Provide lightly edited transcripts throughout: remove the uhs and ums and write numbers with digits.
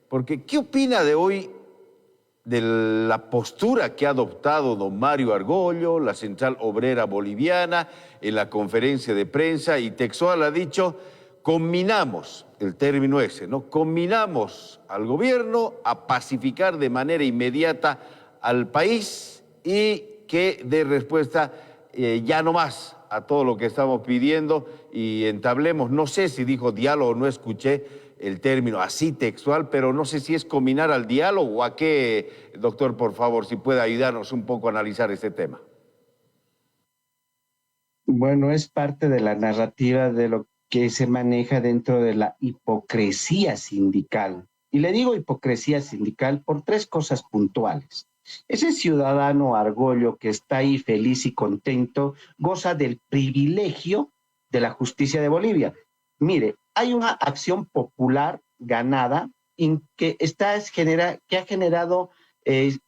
Porque, ¿qué opina de hoy de la postura que ha adoptado don Mario Argollo, la Central Obrera Boliviana, en la conferencia de prensa, y textual ha dicho, combinamos, el término ese, ¿no? Combinamos al gobierno a pacificar de manera inmediata al país y que dé respuesta ya no más a todo lo que estamos pidiendo y entablemos, no sé si dijo diálogo, no escuché el término así textual, pero no sé si es combinar al diálogo o a qué, doctor, por favor, si puede ayudarnos un poco a analizar este tema. Bueno, es parte de la narrativa de lo que se maneja dentro de la hipocresía sindical. Y le digo hipocresía sindical por tres cosas puntuales. Ese ciudadano Argollo que está ahí feliz y contento goza del privilegio de la justicia de Bolivia. Mire, hay una acción popular ganada que ha generado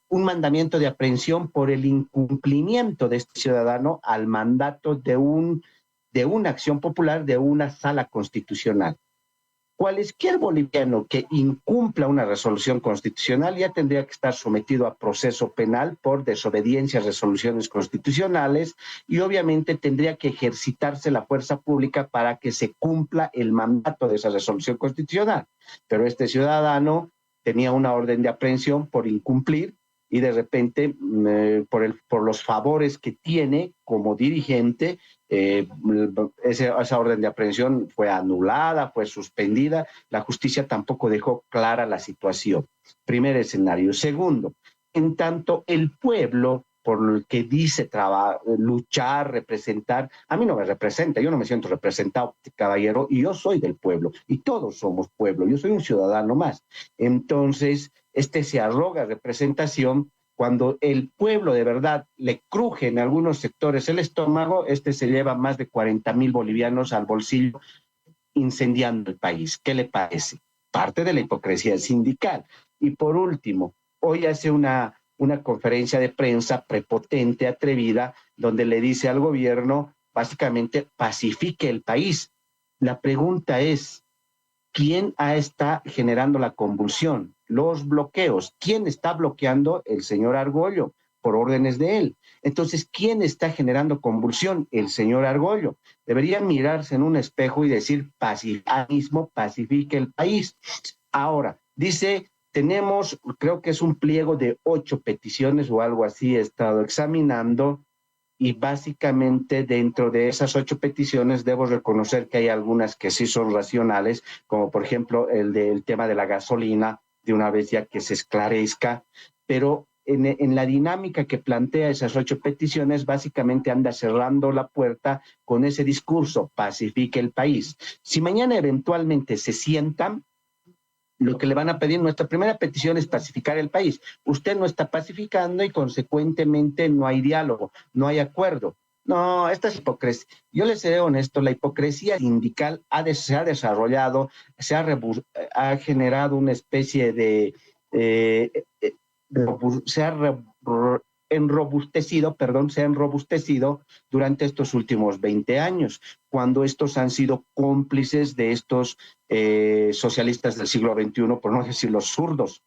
un mandamiento de aprehensión por el incumplimiento de este ciudadano al mandato de una acción popular de una sala constitucional. Cualquier boliviano que incumpla una resolución constitucional ya tendría que estar sometido a proceso penal por desobediencia a resoluciones constitucionales y obviamente tendría que ejercitarse la fuerza pública para que se cumpla el mandato de esa resolución constitucional. Pero este ciudadano tenía una orden de aprehensión por incumplir y de repente, por los favores que tiene como dirigente, esa orden de aprehensión fue anulada, fue suspendida, la justicia tampoco dejó clara la situación. Primer escenario. Segundo, en tanto el pueblo por el que dice luchar, representar, a mí no me representa, yo no me siento representado, caballero, y yo soy del pueblo, y todos somos pueblo, yo soy un ciudadano más. Entonces, se arroga representación cuando el pueblo de verdad le cruje en algunos sectores el estómago, se lleva más de 40,000 bolivianos al bolsillo incendiando el país. ¿Qué le parece? Parte de la hipocresía sindical. Y por último, hoy hace una conferencia de prensa prepotente, atrevida, donde le dice al gobierno, básicamente, pacifique el país. La pregunta es, ¿quién está generando la convulsión? Los bloqueos. ¿Quién está bloqueando? El señor Argollo, por órdenes de él. Entonces, ¿quién está generando convulsión? El señor Argollo. Deberían mirarse en un espejo y decir, pacifique el país. Ahora, dice, tenemos, creo que es un pliego de 8 peticiones o algo así, he estado examinando, y básicamente dentro de esas 8 peticiones debo reconocer que hay algunas que sí son racionales, como por ejemplo el del tema de la gasolina, de una vez ya que se esclarezca, pero en la dinámica que plantea esas 8 peticiones, básicamente anda cerrando la puerta con ese discurso, pacifique el país. Si mañana eventualmente se sientan, lo que le van a pedir, nuestra primera petición es pacificar el país. Usted no está pacificando y consecuentemente no hay diálogo, no hay acuerdo. No, esta es hipocresía. Yo les seré honesto, la hipocresía sindical se ha desarrollado, ha generado una especie de se ha enrobustecido durante estos últimos 20 años, cuando estos han sido cómplices de estos socialistas del siglo XXI, por no decir los zurdos.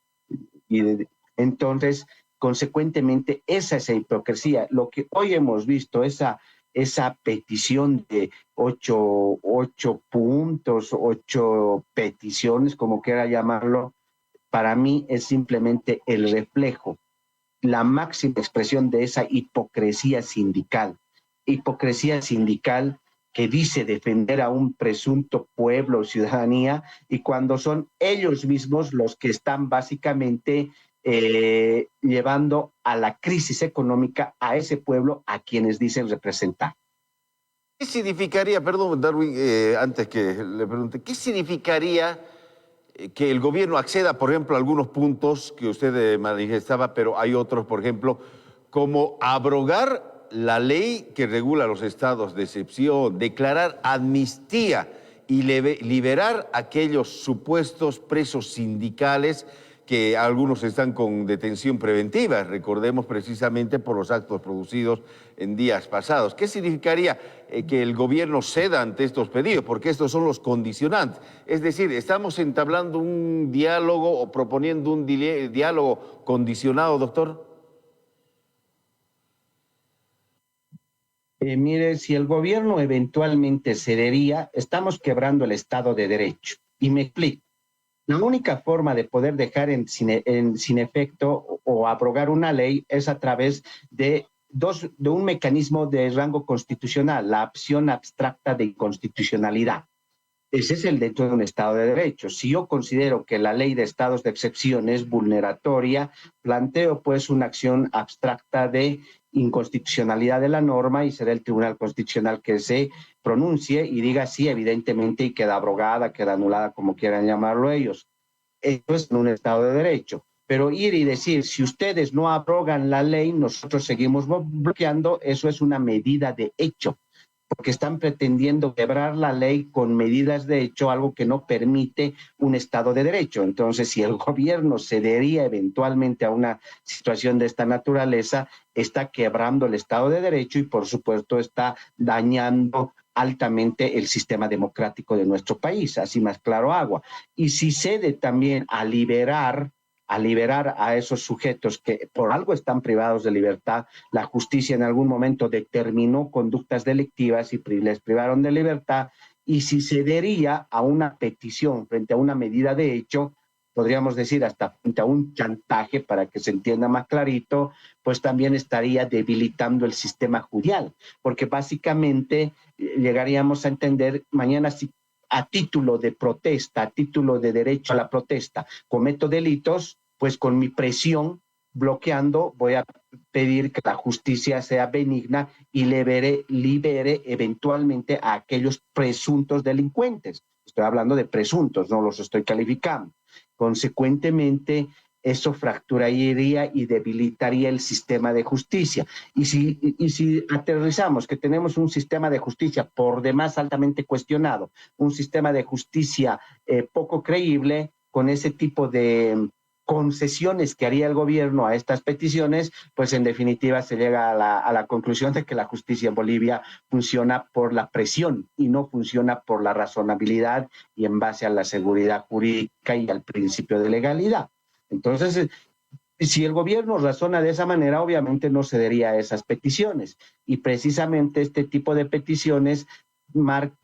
Entonces, consecuentemente, esa es la hipocresía. Lo que hoy hemos visto, esa petición de 8 puntos, 8 peticiones, como quiera llamarlo, para mí es simplemente el reflejo, la máxima expresión de esa hipocresía sindical que dice defender a un presunto pueblo o ciudadanía, y cuando son ellos mismos los que están básicamente llevando a la crisis económica a ese pueblo a quienes dicen representar. ¿Qué significaría, perdón, Darwin, antes que le pregunte, qué significaría que el gobierno acceda, por ejemplo, a algunos puntos que usted manifestaba, pero hay otros, por ejemplo, como abrogar la ley que regula los estados de excepción, declarar amnistía y liberar a aquellos supuestos presos sindicales que algunos están con detención preventiva, recordemos precisamente por los actos producidos en días pasados. ¿Qué significaría que el gobierno ceda ante estos pedidos? Porque estos son los condicionantes. Es decir, estamos entablando un diálogo o proponiendo un diálogo condicionado, doctor. Mire, si el gobierno eventualmente cedería, estamos quebrando el Estado de Derecho. Y me explico. La única forma de poder dejar sin efecto o abrogar una ley es a través de un mecanismo de rango constitucional, la acción abstracta de inconstitucionalidad. Ese es el dentro de un Estado de Derecho. Si yo considero que la ley de estados de excepción es vulneratoria, planteo pues una acción abstracta de inconstitucionalidad de la norma y será el Tribunal Constitucional que se pronuncie y diga sí, evidentemente, y queda abrogada, queda anulada, como quieran llamarlo ellos. Eso es en un Estado de Derecho. Pero ir y decir, si ustedes no abrogan la ley, nosotros seguimos bloqueando, eso es una medida de hecho, porque están pretendiendo quebrar la ley con medidas de hecho, algo que no permite un Estado de Derecho. Entonces, si el gobierno cedería eventualmente a una situación de esta naturaleza, está quebrando el Estado de Derecho y, por supuesto, está dañando altamente el sistema democrático de nuestro país, así más claro agua. Y si cede también a liberar a esos sujetos que por algo están privados de libertad. La justicia en algún momento determinó conductas delictivas y les privaron de libertad, y si cedería a una petición frente a una medida de hecho, podríamos decir hasta frente a un chantaje, para que se entienda más clarito, pues también estaría debilitando el sistema judicial, porque básicamente llegaríamos a entender mañana si a título de protesta, a título de derecho a la protesta, cometo delitos, pues con mi presión bloqueando voy a pedir que la justicia sea benigna y libere eventualmente a aquellos presuntos delincuentes. Estoy hablando de presuntos, no los estoy calificando. Consecuentemente, eso fracturaría y debilitaría el sistema de justicia. Y si aterrizamos que tenemos un sistema de justicia por demás altamente cuestionado, un sistema de justicia poco creíble, con ese tipo de concesiones que haría el gobierno a estas peticiones, pues en definitiva se llega a la conclusión de que la justicia en Bolivia funciona por la presión y no funciona por la razonabilidad y en base a la seguridad jurídica y al principio de legalidad. Entonces, si el gobierno razona de esa manera, obviamente no cedería a esas peticiones. Y precisamente este tipo de peticiones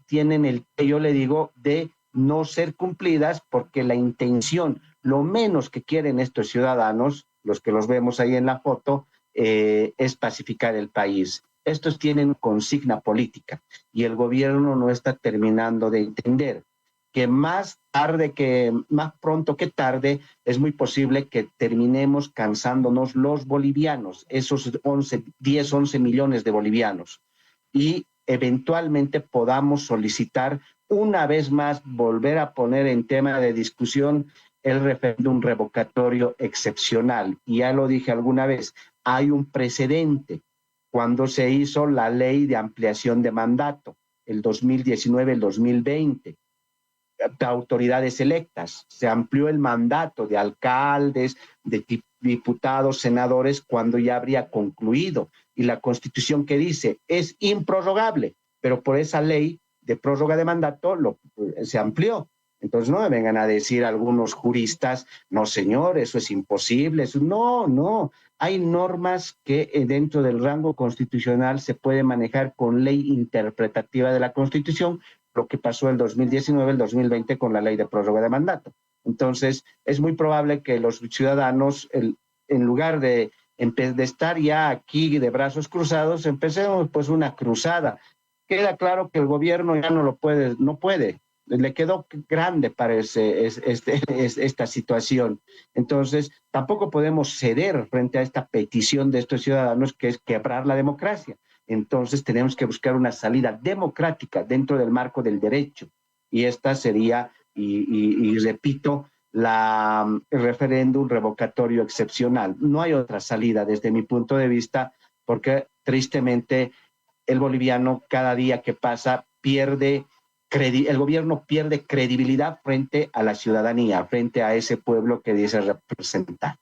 tienen el que yo le digo de no ser cumplidas, porque la intención, lo menos que quieren estos ciudadanos, los que los vemos ahí en la foto, es pacificar el país. Estos tienen consigna política y el gobierno no está terminando de entender que más pronto que tarde, es muy posible que terminemos cansándonos los bolivianos, esos 10, 11 millones de bolivianos, y eventualmente podamos solicitar una vez más volver a poner en tema de discusión el referéndum revocatorio excepcional. Y ya lo dije alguna vez, hay un precedente cuando se hizo la ley de ampliación de mandato, el 2019, el 2020, de autoridades electas. Se amplió el mandato de alcaldes, de diputados, senadores, cuando ya habría concluido. Y la Constitución que dice es improrrogable, pero por esa ley de prórroga de mandato se amplió. Entonces no me vengan a decir algunos juristas, no señor, eso es imposible. No. Hay normas que dentro del rango constitucional se puede manejar con ley interpretativa de la Constitución, lo que pasó el 2019, el 2020 con la ley de prórroga de mandato. Entonces, es muy probable que los ciudadanos, en lugar de estar ya aquí de brazos cruzados, empecemos pues una cruzada. Queda claro que el gobierno ya no puede, le quedó grande para esta situación. Entonces, tampoco podemos ceder frente a esta petición de estos ciudadanos, que es quebrar la democracia. Entonces tenemos que buscar una salida democrática dentro del marco del derecho. Y esta sería, y repito, el referéndum revocatorio excepcional. No hay otra salida desde mi punto de vista, porque tristemente el boliviano cada día que pasa pierde el gobierno pierde credibilidad frente a la ciudadanía, frente a ese pueblo que dice representar.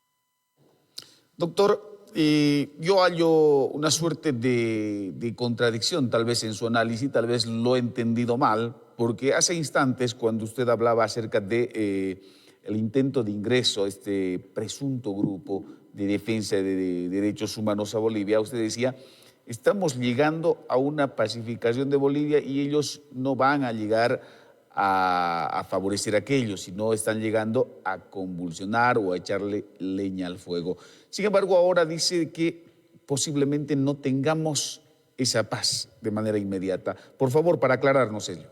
Doctor, yo hallo una suerte de contradicción tal vez en su análisis, tal vez lo he entendido mal, porque hace instantes cuando usted hablaba acerca de el intento de ingreso a este presunto grupo de defensa de derechos humanos a Bolivia, usted decía, estamos llegando a una pacificación de Bolivia y ellos no van a llegar a favorecer a aquellos, sino están llegando a convulsionar o a echarle leña al fuego. Sin embargo, ahora dice que posiblemente no tengamos esa paz de manera inmediata. Por favor, para aclararnos ello.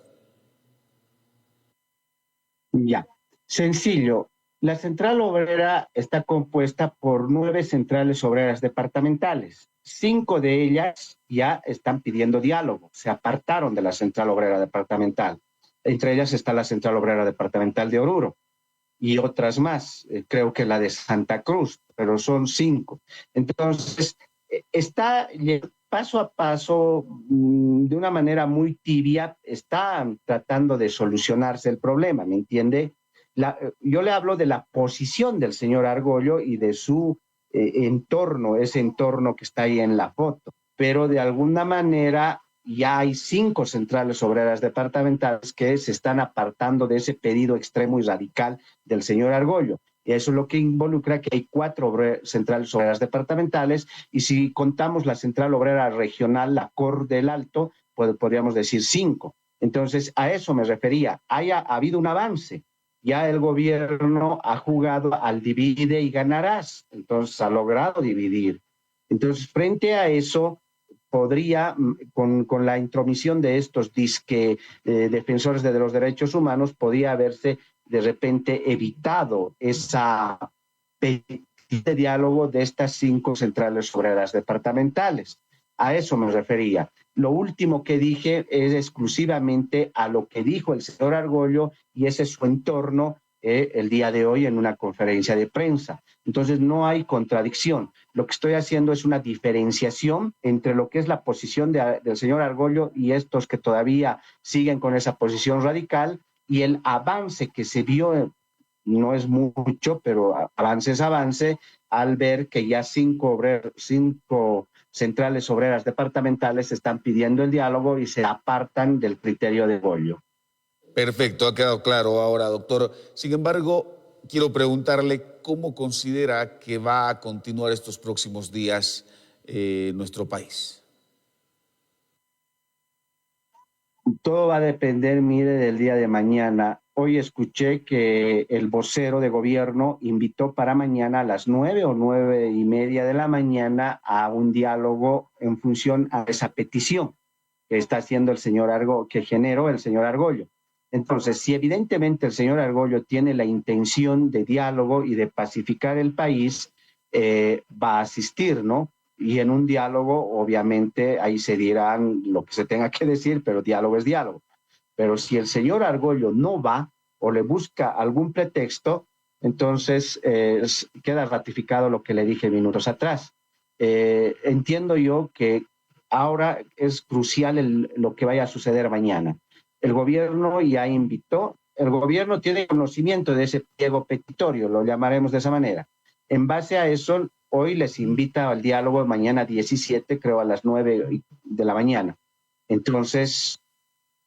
Ya, sencillo. La central obrera está compuesta por 9 centrales obreras departamentales. 5 de ellas ya están pidiendo diálogo, se apartaron de la central obrera departamental. Entre ellas está la central obrera departamental de Oruro y otras más, creo que la de Santa Cruz, pero son 5. Entonces, está paso a paso, de una manera muy tibia, está tratando de solucionarse el problema, ¿me entiende? Yo le hablo de la posición del señor Argollo y de su entorno, ese entorno que está ahí en la foto, pero de alguna manera ya hay 5 centrales obreras departamentales que se están apartando de ese pedido extremo y radical del señor Argollo. Y eso es lo que involucra que hay 4 centrales obreras departamentales, y si contamos la central obrera regional, la COR del Alto, podríamos decir 5. Entonces, a eso me refería. Ha habido un avance. Ya el gobierno ha jugado al divide y ganarás. Entonces, ha logrado dividir. Entonces, frente a eso, podría, con la intromisión de estos defensores de los derechos humanos, podría haberse de repente evitado esa de diálogo de estas 5 centrales obreras departamentales. A eso me refería. Lo último que dije es exclusivamente a lo que dijo el señor Argollo, y ese es su entorno el día de hoy en una conferencia de prensa. Entonces no hay contradicción. Lo que estoy haciendo es una diferenciación entre lo que es la posición del señor Argollo y estos que todavía siguen con esa posición radical, y el avance que se vio, no es mucho, pero avance es avance, al ver que ya 5 centrales obreras departamentales están pidiendo el diálogo y se apartan del criterio de Argollo. Perfecto, ha quedado claro ahora, doctor. Sin embargo, quiero preguntarle cómo considera que va a continuar estos próximos días nuestro país. Todo va a depender, mire, del día de mañana. Hoy escuché que el vocero de gobierno invitó para mañana a las 9 o 9:30 de la mañana a un diálogo en función a esa petición que está haciendo el señor Argollo, que generó el señor Argollo. Entonces, si evidentemente el señor Argollo tiene la intención de diálogo y de pacificar el país, va a asistir, ¿no? Y en un diálogo, obviamente, ahí se dirán lo que se tenga que decir, pero diálogo es diálogo. Pero si el señor Argollo no va o le busca algún pretexto, entonces queda ratificado lo que le dije minutos atrás. Entiendo yo que ahora es crucial lo que vaya a suceder mañana. El gobierno ya invitó, el gobierno tiene conocimiento de ese pliego petitorio, lo llamaremos de esa manera. En base a eso, hoy les invita al diálogo mañana 17, creo a las 9 de la mañana. Entonces,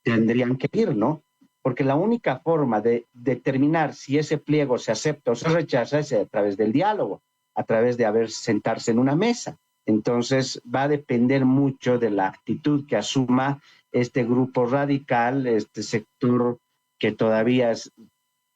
tendrían que ir, ¿no? Porque la única forma de determinar si ese pliego se acepta o se rechaza es a través del diálogo, a través de sentarse en una mesa. Entonces, va a depender mucho de la actitud que asuma este grupo radical, este sector que todavía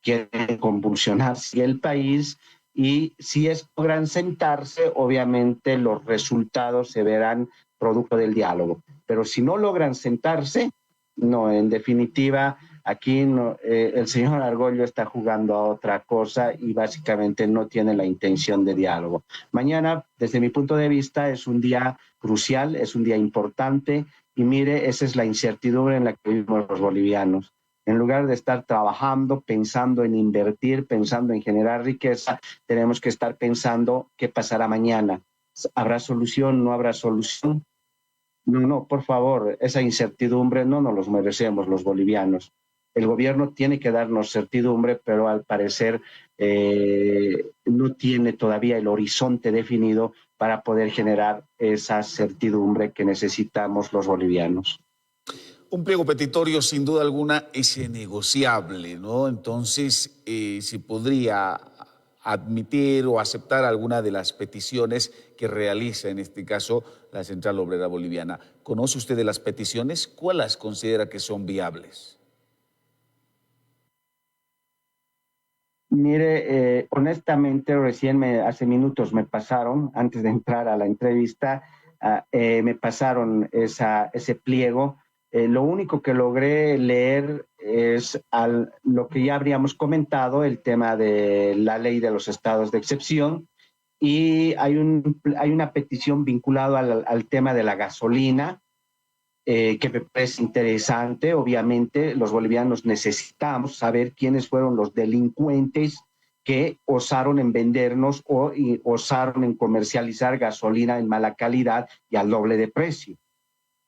quiere convulsionar el país, y si logran sentarse, obviamente los resultados se verán producto del diálogo. Pero si no logran sentarse, no, en definitiva, aquí no, el señor Argollo está jugando a otra cosa y básicamente no tiene la intención de diálogo. Mañana, desde mi punto de vista, es un día crucial, es un día importante, y mire, esa es la incertidumbre en la que vivimos los bolivianos. En lugar de estar trabajando, pensando en invertir, pensando en generar riqueza, tenemos que estar pensando qué pasará mañana. ¿Habrá solución? ¿No habrá solución? No, no, por favor, esa incertidumbre no nos los merecemos los bolivianos. El gobierno tiene que darnos certidumbre, pero al parecer no tiene todavía el horizonte definido para poder generar esa certidumbre que necesitamos los bolivianos. Un pliego petitorio, sin duda alguna, es negociable, ¿no? Entonces, se podría admitir o aceptar alguna de las peticiones que realiza, en este caso, la Central Obrera Boliviana. ¿Conoce usted de las peticiones? ¿Cuál las considera que son viables? Mire, honestamente, hace minutos me pasaron, antes de entrar a la entrevista, me pasaron ese pliego. Lo único que logré leer es lo que ya habríamos comentado, el tema de la ley de los estados de excepción, y hay una petición vinculada al tema de la gasolina, que me parece interesante. Obviamente, los bolivianos necesitamos saber quiénes fueron los delincuentes que osaron en vendernos y osaron en comercializar gasolina en mala calidad y al doble de precio.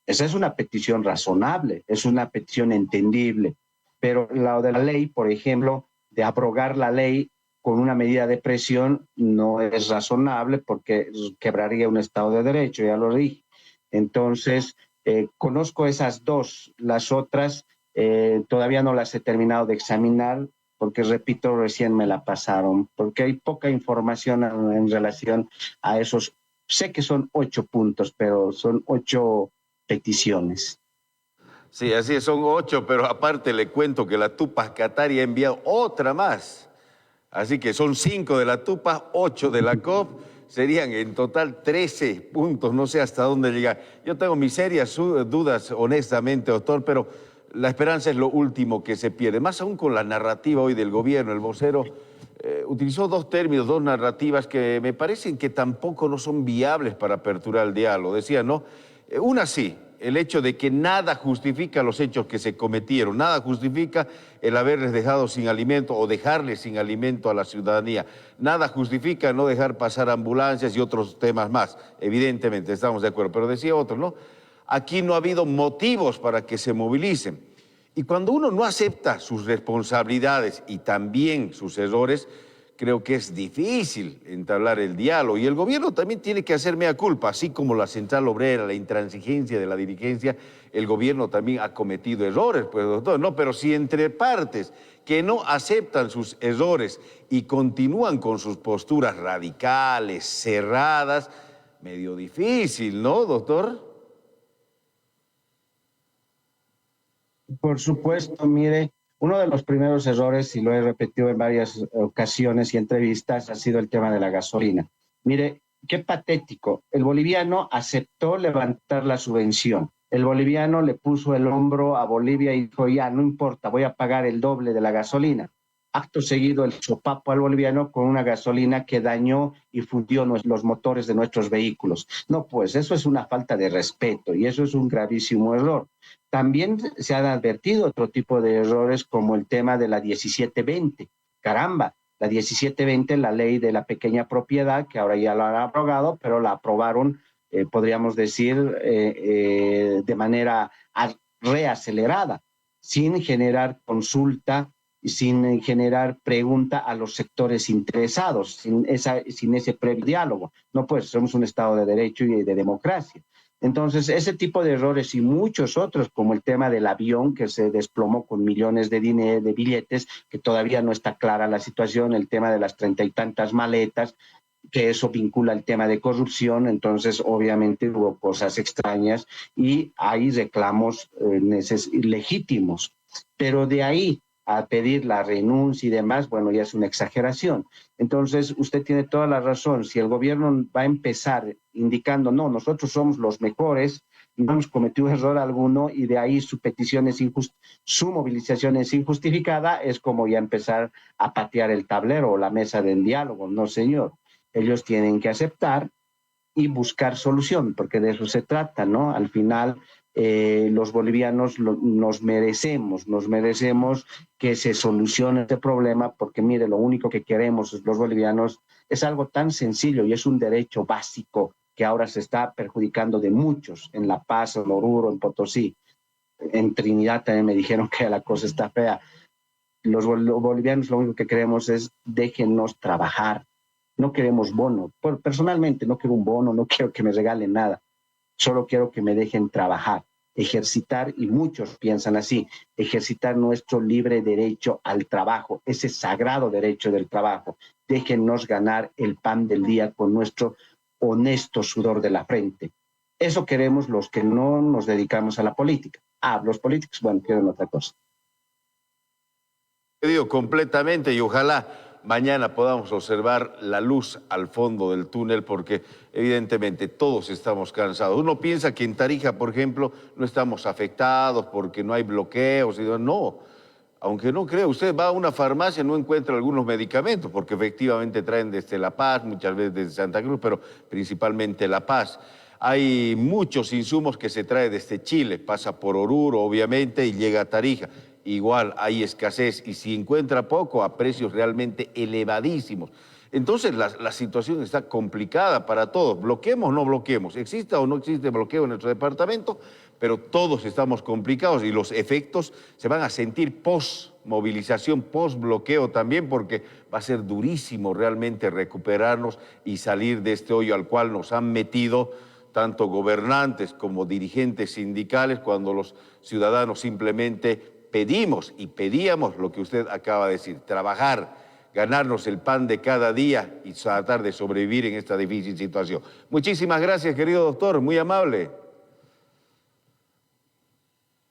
Esa es una petición razonable, es una petición entendible, pero la de la ley, por ejemplo, de abrogar la ley con una medida de presión no es razonable porque quebraría un Estado de Derecho, ya lo dije. Entonces, conozco esas dos, las otras todavía no las he terminado de examinar porque, repito, recién me la pasaron, porque hay poca información en relación a esos. Sé que son 8 puntos, pero son 8 peticiones. Sí, así es, son 8, pero aparte le cuento que la Tupac Katari ha enviado otra más. Así que son 5 de la Tupac, 8 de la COP, serían en total 13 puntos, no sé hasta dónde llegar. Yo tengo mis serias dudas, honestamente, doctor, pero la esperanza es lo último que se pierde, más aún con la narrativa hoy del gobierno. El vocero utilizó dos términos, dos narrativas que me parecen que tampoco no son viables para aperturar el diálogo. Decía, ¿no? Una sí, el hecho de que nada justifica los hechos que se cometieron, nada justifica el haberles dejado sin alimento o dejarles sin alimento a la ciudadanía, nada justifica no dejar pasar ambulancias y otros temas más, evidentemente, estamos de acuerdo, pero decía otro, ¿no? Aquí no ha habido motivos para que se movilicen. Y cuando uno no acepta sus responsabilidades y también sus errores, creo que es difícil entablar el diálogo. Y el gobierno también tiene que hacer mea culpa, así como la Central Obrera, la intransigencia de la dirigencia, el gobierno también ha cometido errores, pues, doctor. No, pero si entre partes que no aceptan sus errores y continúan con sus posturas radicales, cerradas, medio difícil, ¿no, doctor? Por supuesto, mire, uno de los primeros errores, y lo he repetido en varias ocasiones y entrevistas, ha sido el tema de la gasolina. Mire, qué patético. El boliviano aceptó levantar la subvención. El boliviano le puso el hombro a Bolivia y dijo, ya, no importa, voy a pagar el doble de la gasolina. Acto seguido, el sopapo al boliviano con una gasolina que dañó y fundió los motores de nuestros vehículos. No, pues eso es una falta de respeto y eso es un gravísimo error. También se han advertido otro tipo de errores como el tema de la 1720. Caramba, la 1720, la ley de la pequeña propiedad, que ahora ya la han abrogado, pero la aprobaron, podríamos decir, de manera reacelerada, sin generar consulta y sin generar pregunta a los sectores interesados, sin ese previo diálogo. No, pues somos un Estado de Derecho y de democracia. Entonces, ese tipo de errores y muchos otros, como el tema del avión que se desplomó con millones de billetes, que todavía no está clara la situación, el tema de las 30 y tantas maletas, que eso vincula el tema de corrupción. Entonces obviamente hubo cosas extrañas y hay reclamos legítimos, pero de ahí a pedir la renuncia y demás, bueno, ya es una exageración. Entonces, usted tiene toda la razón. Si el gobierno va a empezar indicando, no, nosotros somos los mejores, no hemos cometido error alguno, y de ahí su petición es su movilización es injustificada, es como ya empezar a patear el tablero o la mesa del diálogo. No, señor. Ellos tienen que aceptar y buscar solución, porque de eso se trata, ¿no? Al final, los bolivianos nos merecemos que se solucione este problema, porque mire, lo único que queremos los bolivianos es algo tan sencillo y es un derecho básico que ahora se está perjudicando de muchos, en La Paz, en Oruro, en Potosí, en Trinidad también me dijeron que la cosa está fea. Los bolivianos lo único que queremos es déjennos trabajar. No queremos bono. Personalmente no quiero un bono, no quiero que me regalen nada. Solo quiero que me dejen trabajar, ejercitar, y muchos piensan así, ejercitar nuestro libre derecho al trabajo, ese sagrado derecho del trabajo. Déjennos ganar el pan del día con nuestro honesto sudor de la frente. Eso queremos los que no nos dedicamos a la política. Los políticos, bueno, quieren otra cosa. Digo completamente, y ojalá mañana podamos observar la luz al fondo del túnel, porque evidentemente todos estamos cansados. Uno piensa que en Tarija, por ejemplo, no estamos afectados porque no hay bloqueos. No, aunque no creo, usted va a una farmacia y no encuentra algunos medicamentos, porque efectivamente traen desde La Paz, muchas veces desde Santa Cruz, pero principalmente La Paz. Hay muchos insumos que se traen desde Chile, pasa por Oruro, obviamente, y llega a Tarija. Igual hay escasez, y si encuentra poco, a precios realmente elevadísimos. Entonces la situación está complicada para todos. Bloqueemos o no bloqueemos, exista o no existe bloqueo en nuestro departamento, pero todos estamos complicados, y los efectos se van a sentir post-movilización, post-bloqueo también, porque va a ser durísimo realmente recuperarnos y salir de este hoyo al cual nos han metido tanto gobernantes como dirigentes sindicales, cuando los ciudadanos simplemente pedimos y pedíamos lo que usted acaba de decir: trabajar, ganarnos el pan de cada día y tratar de sobrevivir en esta difícil situación. Muchísimas gracias, querido doctor, muy amable.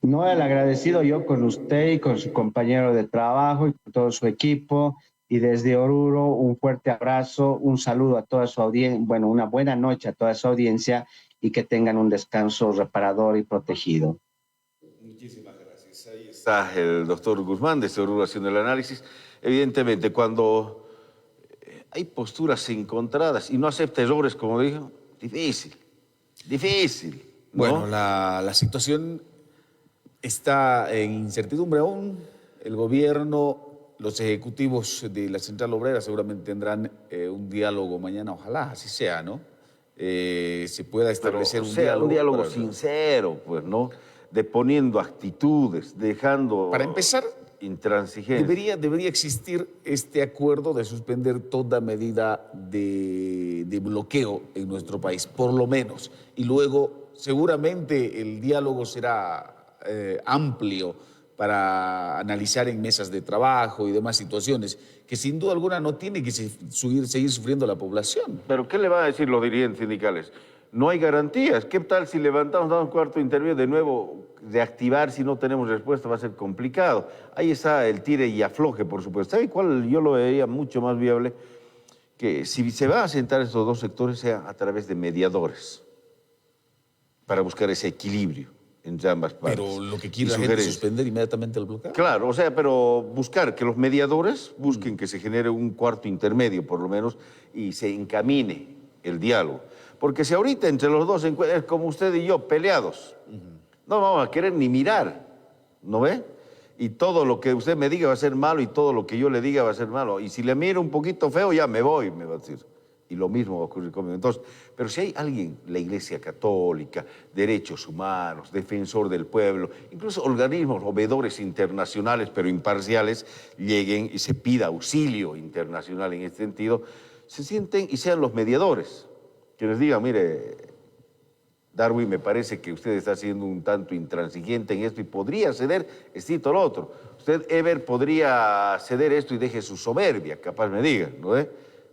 No, el agradecido yo con usted y con su compañero de trabajo y con todo su equipo. Y desde Oruro, un fuerte abrazo, un saludo a toda su audiencia, bueno, una buena noche a toda su audiencia, y que tengan un descanso reparador y protegido. Muchísimas gracias. Ahí está el doctor Guzmán desde Oruro haciendo el análisis. Evidentemente, cuando hay posturas encontradas y no acepta errores, como dijo, difícil, ¿no? Bueno, la situación está en incertidumbre aún. El gobierno, los ejecutivos de la Central Obrera seguramente tendrán un diálogo mañana, ojalá así sea, ¿no? Se pueda establecer un diálogo sincero, pues, ¿no? Deponiendo actitudes, dejando para empezar, intransigencia. debería existir este acuerdo de suspender toda medida de bloqueo en nuestro país, por lo menos. Y luego seguramente el diálogo será amplio para analizar en mesas de trabajo y demás situaciones que sin duda alguna no tiene que seguir sufriendo la población. ¿Pero qué le van a decir los dirigentes sindicales? No hay garantías. ¿Qué tal si levantamos, damos cuarto intermedio de nuevo, de activar, si no tenemos respuesta va a ser complicado? Ahí está el tire y afloje, por supuesto. ¿Sabe cuál yo lo vería mucho más viable? Que si se van a sentar estos dos sectores sea a través de mediadores, para buscar ese equilibrio entre ambas partes. Pero lo que quiere la gente es suspender inmediatamente el bloqueo. Claro, o sea, pero buscar que los mediadores busquen que se genere un cuarto intermedio, por lo menos, y se encamine el diálogo. Porque si ahorita entre los dos es como usted y yo, peleados, no vamos a querer ni mirar, ¿no ve? Y todo lo que usted me diga va a ser malo y todo lo que yo le diga va a ser malo. Y si le miro un poquito feo, ya me voy, me va a decir. Y lo mismo va a ocurrir conmigo. Entonces, pero si hay alguien, la Iglesia Católica, derechos humanos, defensor del pueblo, incluso organismos o veedores internacionales, pero imparciales, lleguen y se pida auxilio internacional en este sentido, se sienten y sean los mediadores, que les digan: mire, Darwin, me parece que usted está siendo un tanto intransigente en esto y podría ceder esto o lo otro. Usted, Eber, podría ceder esto y deje su soberbia, capaz me diga, ¿no es?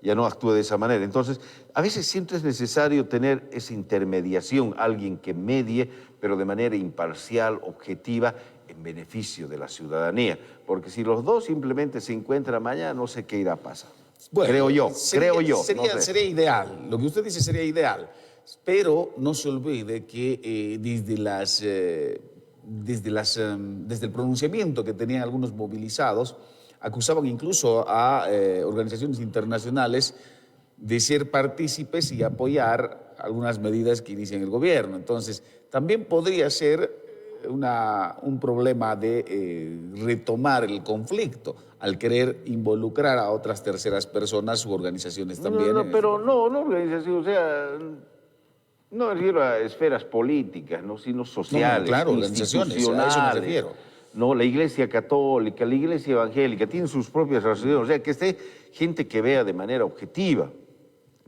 Ya no actúe de esa manera. Entonces, a veces siempre es necesario tener esa intermediación, alguien que medie, pero de manera imparcial, objetiva, en beneficio de la ciudadanía. Porque si los dos simplemente se encuentran mañana, no sé qué irá a pasar. Bueno, creo yo. Sería ideal, lo que usted dice sería ideal, pero no se olvide que desde el pronunciamiento que tenían algunos movilizados, acusaban incluso a organizaciones internacionales de ser partícipes y apoyar algunas medidas que inician el gobierno. Entonces, también podría ser un problema de retomar el conflicto al querer involucrar a otras terceras personas u organizaciones también. No, pero no organización, o sea, No me refiero a esferas políticas, ¿no? Sino sociales, claro, organizaciones, a eso me institucionales. refiero. No, la Iglesia Católica, la Iglesia Evangélica, tienen sus propias razones. O sea, que esté gente que vea de manera objetiva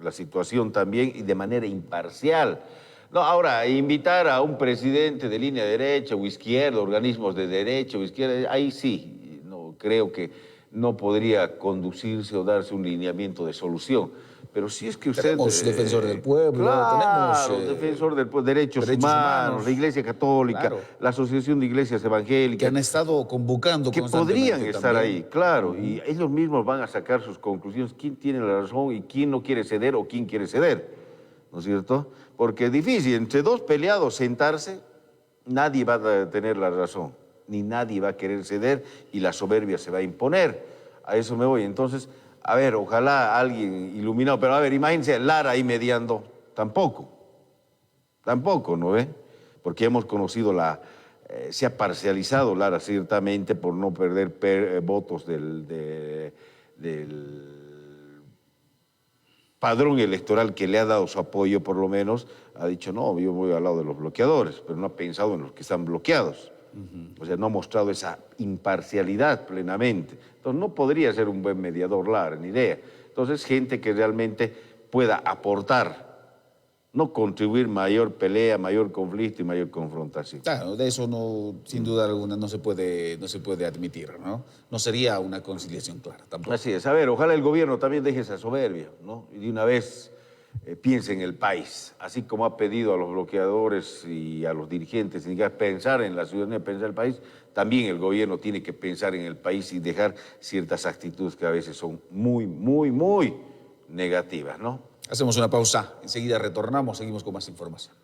la situación también y de manera imparcial. No, ahora, invitar a un presidente de línea derecha o izquierda, organismos de derecha o izquierda, ahí sí, no, creo que no podría conducirse o darse un lineamiento de solución. Pero si es que usted... Tenemos defensor del pueblo, claro, tenemos defensor del pueblo, derechos humanos, humanos, la Iglesia Católica, claro, la Asociación de Iglesias que Evangélicas, han estado convocando que constantemente podrían estar también. ahí, claro, y ellos mismos van a sacar sus conclusiones, quién tiene la razón y quién no quiere ceder o quién quiere ceder, ¿no es cierto? Porque es difícil, entre dos peleados sentarse, nadie va a tener la razón, ni nadie va a querer ceder y la soberbia se va a imponer. A eso me voy. Entonces, a ver, ojalá alguien iluminado, pero a ver, imagínense Lara ahí mediando, tampoco, ¿no ve? Porque hemos conocido se ha parcializado Lara ciertamente por no perder votos del padrón electoral que le ha dado su apoyo, por lo menos, ha dicho, no, yo voy al lado de los bloqueadores, pero no ha pensado en los que están bloqueados. O sea, no ha mostrado esa imparcialidad plenamente. Entonces, no podría ser un buen mediador Lara, ni idea. Entonces, gente que realmente pueda aportar, no contribuir mayor pelea, mayor conflicto y mayor confrontación. Claro, de eso no, sin duda alguna no se puede admitir, ¿no? No sería una conciliación clara tampoco. Así es. A ver, ojalá el gobierno también deje esa soberbia, ¿no? Y de una vez piense en el país, así como ha pedido a los bloqueadores y a los dirigentes sindicales pensar en la ciudadanía, pensar en el país, también el gobierno tiene que pensar en el país y dejar ciertas actitudes que a veces son muy, muy, muy negativas, ¿no? Hacemos una pausa, enseguida retornamos, seguimos con más información.